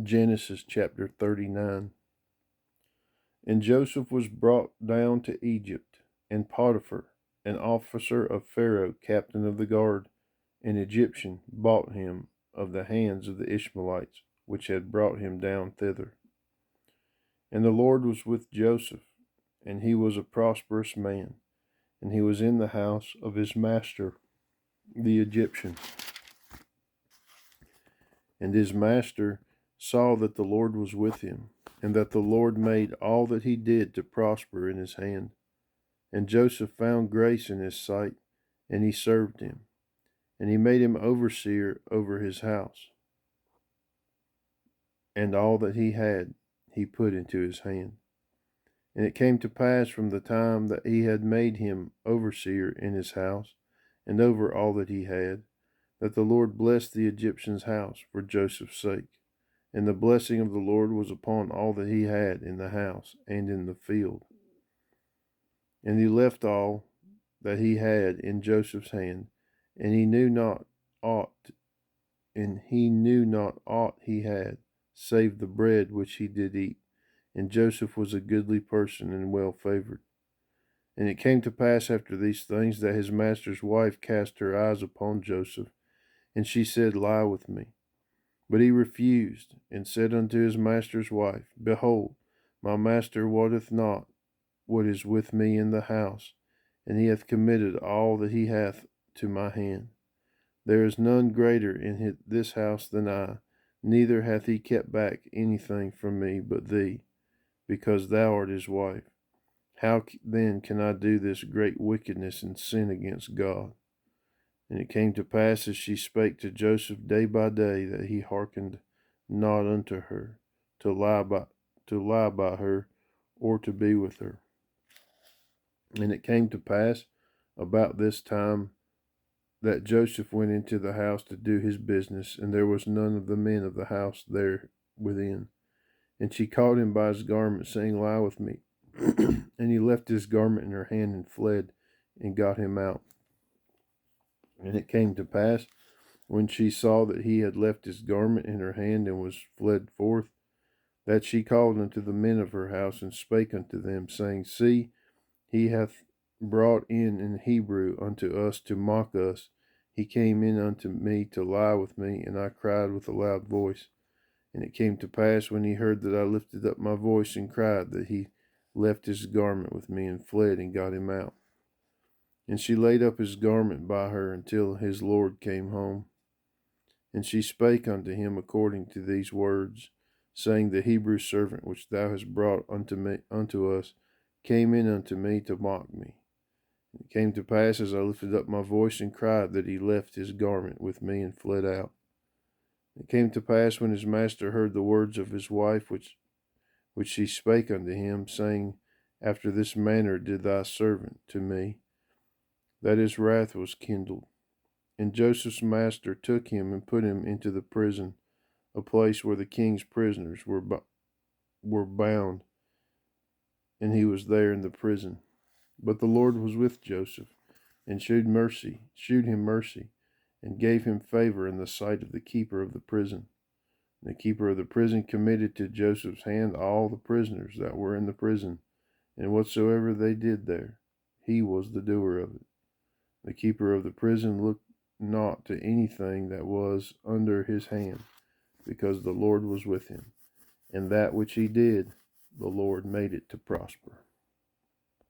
Genesis chapter 39. And Joseph was brought down to Egypt, and Potiphar, an officer of Pharaoh, captain of the guard, an Egyptian, bought him of the hands of the Ishmaelites, which had brought him down thither. And the Lord was with Joseph, and he was a prosperous man, and he was in the house of his master, the Egyptian. And his master saw that the Lord was with him, and that the Lord made all that he did to prosper in his hand. And Joseph found grace in his sight, and he served him. And he made him overseer over his house. And all that he had he put into his hand. And it came to pass from the time that he had made him overseer in his house, and over all that he had, that the Lord blessed the Egyptian's house for Joseph's sake. And the blessing of the Lord was upon all that he had in the house and in the field. And he left all that he had in Joseph's hand, and he knew not aught he had, save the bread which he did eat. And Joseph was a goodly person and well favored. And it came to pass after these things that his master's wife cast her eyes upon Joseph, and she said, Lie with me. But he refused, and said unto his master's wife, Behold, my master wotteth not what is with me in the house, and he hath committed all that he hath to my hand. There is none greater in this house than I, neither hath he kept back anything from me but thee, because thou art his wife. How then can I do this great wickedness and sin against God? And it came to pass as she spake to Joseph day by day, that he hearkened not unto her, to lie by her, or to be with her. And it came to pass about this time that Joseph went into the house to do his business, and there was none of the men of the house there within. And she caught him by his garment, saying, Lie with me. And he left his garment in her hand and fled, and got him out. And it came to pass, when she saw that he had left his garment in her hand and was fled forth, that she called unto the men of her house, and spake unto them, saying, See, he hath brought in Hebrew unto us to mock us. He came in unto me to lie with me, and I cried with a loud voice. And it came to pass, when he heard that I lifted up my voice and cried, that he left his garment with me, and fled, and got him out. And she laid up his garment by her until his Lord came home. And she spake unto him according to these words, saying, The Hebrew servant which thou hast brought unto us came in unto me to mock me. And it came to pass, as I lifted up my voice and cried, that he left his garment with me and fled out. It came to pass, when his master heard the words of his wife which she spake unto him, saying, After this manner did thy servant to me, that his wrath was kindled. And Joseph's master took him and put him into the prison, a place where the king's prisoners were bound, and he was there in the prison. But the Lord was with Joseph, and shewed him mercy, and gave him favor in the sight of the keeper of the prison. And the keeper of the prison committed to Joseph's hand all the prisoners that were in the prison, and whatsoever they did there, he was the doer of it. The keeper of the prison looked not to anything that was under his hand, because the Lord was with him, and that which he did, the Lord made it to prosper.